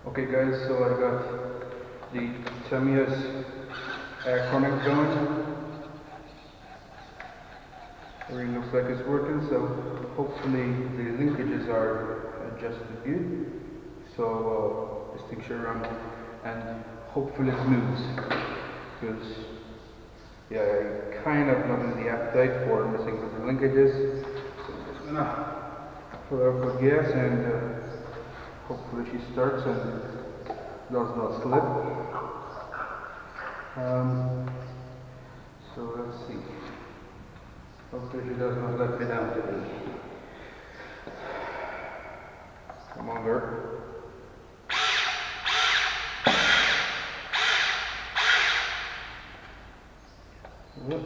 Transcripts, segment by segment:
Okay guys, so I got the Tamiya's chronic going. Everything looks like it's working, so hopefully the linkages are adjusted good. So this thing should run and hopefully it moves. Because yeah, I kind of not in the appetite for messing with the linkages. So I'm just gonna fill her up with gas and hopefully she starts and does not slip. So let's see. Hopefully she does not let me down today. Come on, girl. Yep.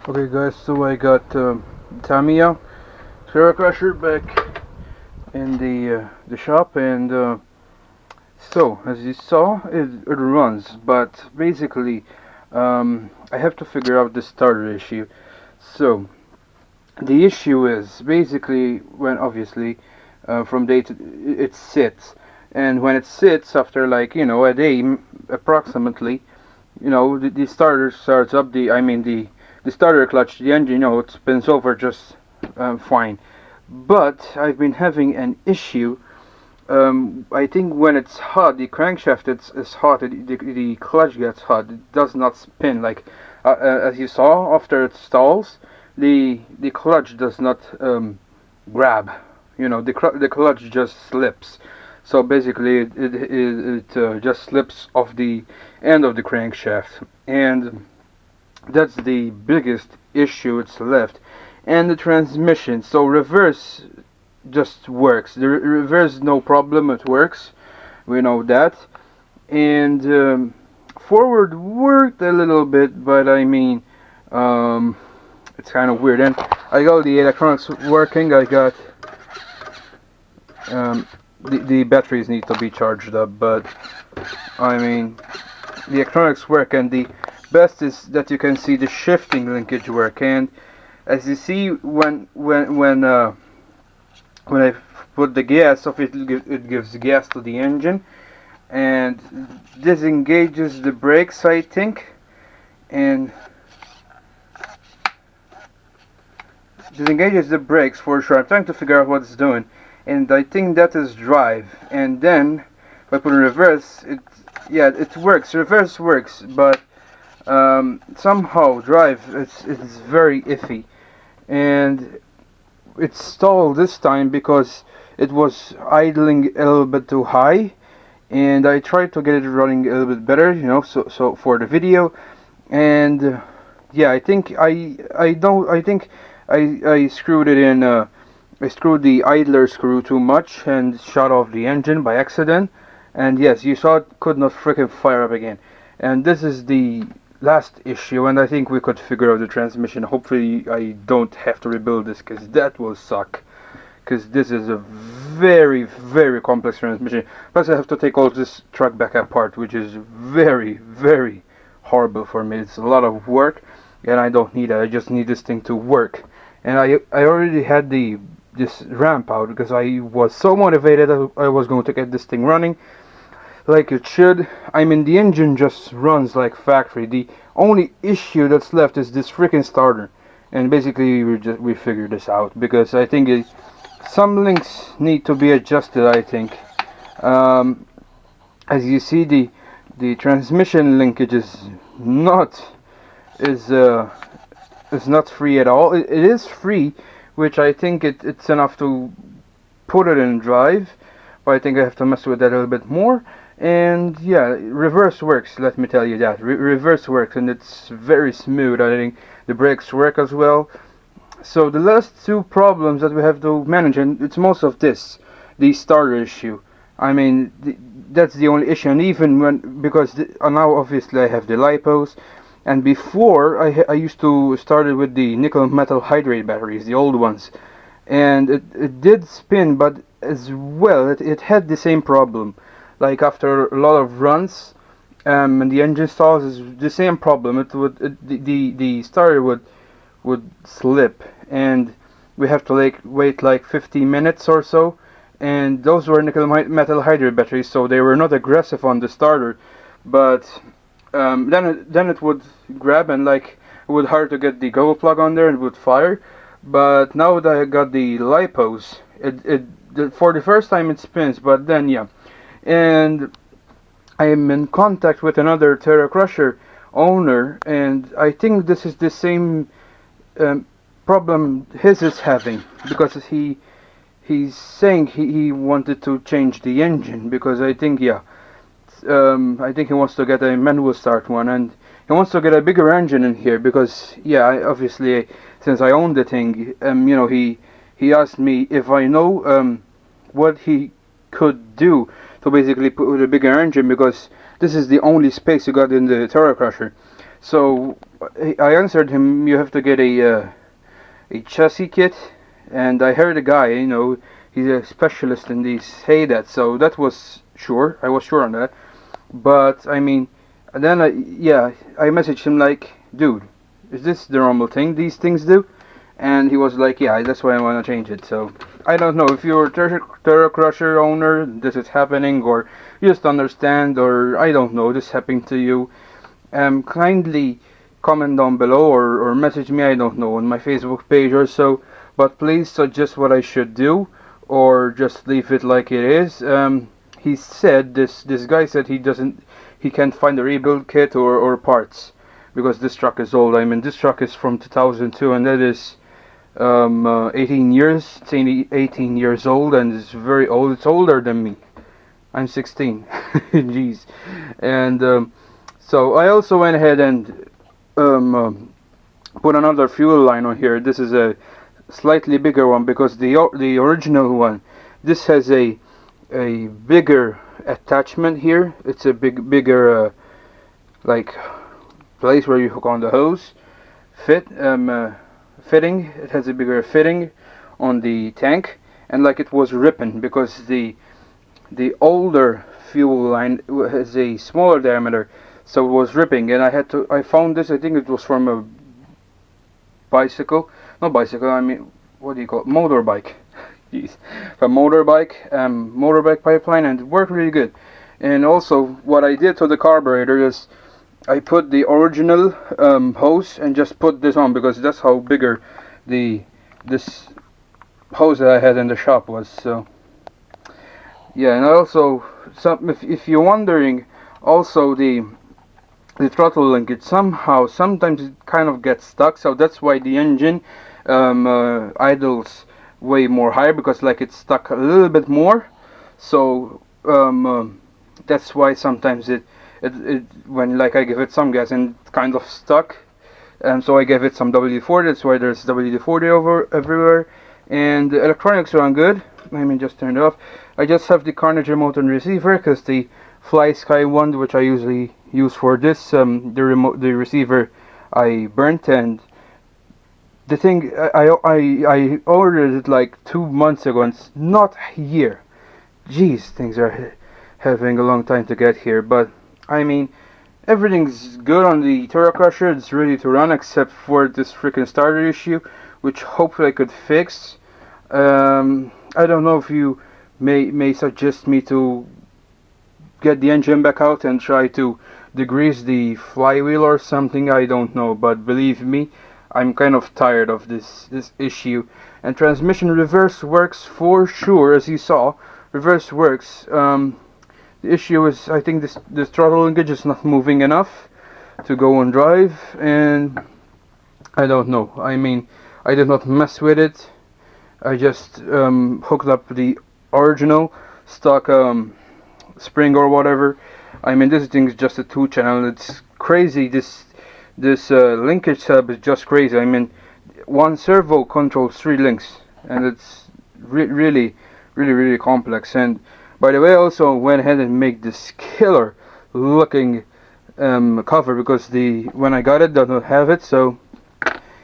Okay guys, so I got Tamiya Terra Crusher back in the shop, and so as you saw, it runs, but basically I have to figure out the starter issue. So the issue is basically when obviously from day to it sits, and when it sits after like a day approximately, the starter starts up, the starter clutch, the engine, it spins over just fine. But I've been having an issue. I think when it's hot, the crankshaft is hot, the clutch gets hot. It does not spin like as you saw after it stalls. The clutch does not grab. The clutch just slips. So basically, it just slips off the end of the crankshaft, and that's the biggest issue it's left. And the transmission, so reverse just works. The reverse, no problem, it works, we know that. And forward worked a little bit, but it's kind of weird. And I got the electronics working. I got the batteries need to be charged up, but the electronics work, and the best is that you can see the shifting linkage work. And as you see, when I put the gas off, it gives gas to the engine and disengages the brakes, I think, and disengages the brakes for sure. I'm trying to figure out what it's doing, and I think that is drive. And then if I put in reverse, it works. Reverse works, but somehow drive it's very iffy, and it stalled this time because it was idling a little bit too high, and I tried to get it running a little bit better, so for the video. And yeah, I think I screwed it in. I screwed the idler screw too much and shut off the engine by accident. And yes, you saw it could not freaking fire up again. And this is the last issue, and I think we could figure out the transmission. Hopefully I don't have to rebuild this, because that will suck, because this is a very, very complex transmission. Plus I have to take all this truck back apart, which is very, very horrible for me. It's a lot of work, and I don't need that. I just need this thing to work. and I already had this ramp out because I was so motivated that I was going to get this thing running like it should. I mean, the engine just runs like factory. The only issue that's left is this freaking starter, and basically we figured this out because I think some links need to be adjusted. I think, as you see, the transmission linkage not is uh, is not free at all. It is free, which I think it's enough to put it in drive, but I think I have to mess with that a little bit more. And yeah, reverse works, let me tell you that. Reverse works, and it's very smooth. I think the brakes work as well. So the last two problems that we have to manage, and it's most of this, the starter issue. I mean, that's the only issue, and even when, because now obviously I have the lipos, and before I used to start it with the nickel metal hydride batteries, the old ones, and it did spin, but as well it had the same problem. Like after a lot of runs, and the engine stalls, is the same problem. The starter would slip, and we have to like wait like 50 minutes or so. And those were nickel metal hydride batteries, so they were not aggressive on the starter, but then it would grab, and like it would hard to get the go plug on there and it would fire. But now that I got the lipos, for the first time it spins, but then yeah. And I am in contact with another Terra Crusher owner, and I think this is the same problem his is having, because he's saying he wanted to change the engine, because I think I think he wants to get a manual start one, and he wants to get a bigger engine in here because obviously since I own the thing, he asked me if I know what he could do to basically put a bigger engine, because this is the only space you got in the Terra Crusher. So I answered him, you have to get a chassis kit, and I heard a guy, he's a specialist in these, say that, so that was sure, I was sure on that. But I mean, and then I messaged him like, dude, is this the normal thing these things do? And he was like, yeah, that's why I want to change it. So I don't know if you're a Terra Crusher owner, this is happening, or you just understand, or I don't know, this happened to you. Kindly comment down below, or message me, I don't know, on my Facebook page or so. But please suggest what I should do, or just leave it like it is. He said, this guy said he can't find a rebuild kit or parts, because this truck is old. I mean, this truck is from 2002, and that is 18 years. It's 18 years old, and it's very old. It's older than me. I'm 16. Jeez. And so I also went ahead and put another fuel line on here. This is a slightly bigger one, because the original one, this has a bigger attachment here. It's a bigger like place where you hook on the hose fitting. It has a bigger fitting on the tank, and like it was ripping, because the older fuel line has a smaller diameter, so it was ripping. And I found this, I think it was from a bicycle, not bicycle, I mean, what do you call it, motorbike. Jeez. A motorbike pipeline, and it worked really good. And also what I did to the carburetor is I put the original hose and just put this on, because that's how bigger this hose that I had in the shop was. So yeah, and also if you're wondering, also the throttle linkage, sometimes it kind of gets stuck, so that's why the engine idles way more higher, because like it's stuck a little bit more. So that's why sometimes it when like I give it some gas and it's kind of stuck, and so I gave it some WD-40. That's why there's WD-40 over everywhere. And the electronics run good. Let me just turn it off. I just have the Carnage remote and receiver, because the Fly Sky one, which I usually use for this, the receiver I burnt, and the thing, I ordered it like 2 months ago, and it's not here. Jeez, things are having a long time to get here. But I mean, everything's good on the Terra Crusher. It's ready to run, except for this freaking starter issue, which hopefully I could fix. I don't know if you may suggest me to get the engine back out and try to degrease the flywheel or something. I don't know, but believe me, I'm kind of tired of this issue. And transmission reverse works for sure, as you saw. Reverse works. The issue is, I think this throttle linkage is not moving enough to go on drive, and I don't know. I mean, I did not mess with it. I just hooked up the original stock spring or whatever. I mean, this thing is just a 2-channel. It's crazy. This linkage setup is just crazy. I mean, one servo controls 3 links, and it's really complex. And by the way, I also went ahead and made this killer looking cover, because when I got it, did not have it, so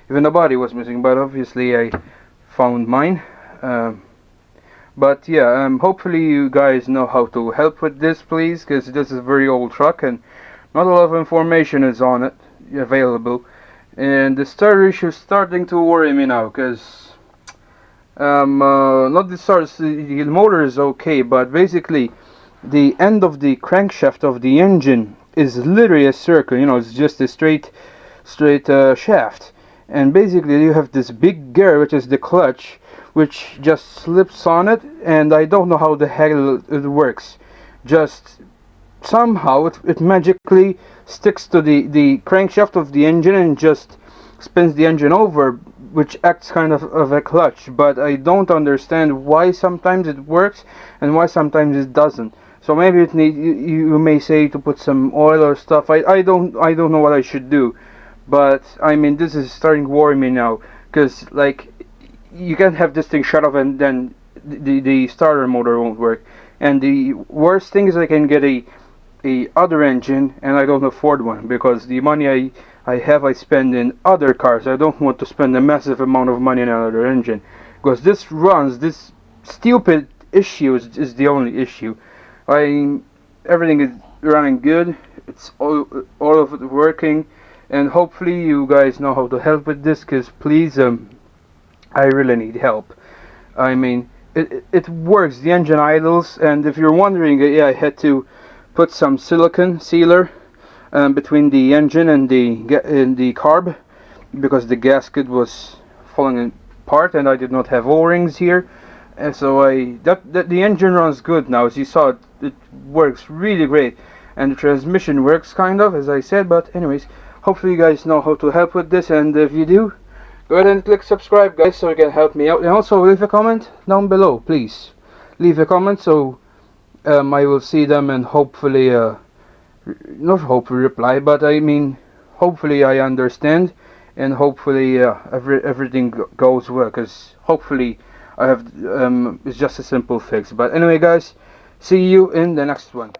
even the body was missing. But obviously I found mine. But yeah, hopefully you guys know how to help with this, please, because this is a very old truck and not a lot of information is on it available. And the starter issue is starting to worry me now, because not the starter, the motor is okay, but basically the end of the crankshaft of the engine is literally a circle. You know, it's just a straight shaft, and basically you have this big gear, which is the clutch, which just slips on it, and I don't know how the hell it works. Just somehow it magically sticks to the crankshaft of the engine and just spins the engine over, which acts kind of a clutch. But I don't understand why sometimes it works and why sometimes it doesn't. So maybe it you may say to put some oil or stuff. I don't know what I should do. But I mean, this is starting to worry me now, because like, you can't have this thing shut off and then the starter motor won't work. And the worst thing is I can get a other engine, and I don't afford one, because the money I spend in other cars. I don't want to spend a massive amount of money on another engine, because this stupid issue is the only issue. Everything is running good. It's all of it working, and hopefully you guys know how to help with this, because please, I really need help. I mean, it works. The engine idles, and if you're wondering, yeah, I had to put some silicone sealer between the engine and the carb, because the gasket was falling apart, and I did not have O-rings here. And so the engine runs good now. As you saw, it works really great, and the transmission works kind of, as I said. But anyways, hopefully you guys know how to help with this, and if you do, go ahead and click subscribe, guys, so you can help me out. And also leave a comment down below, please. Leave a comment so I will see them, and hopefully, not hopefully reply, but I mean, hopefully I understand, and hopefully everything goes well, because hopefully I have it's just a simple fix. But anyway, guys, see you in the next one.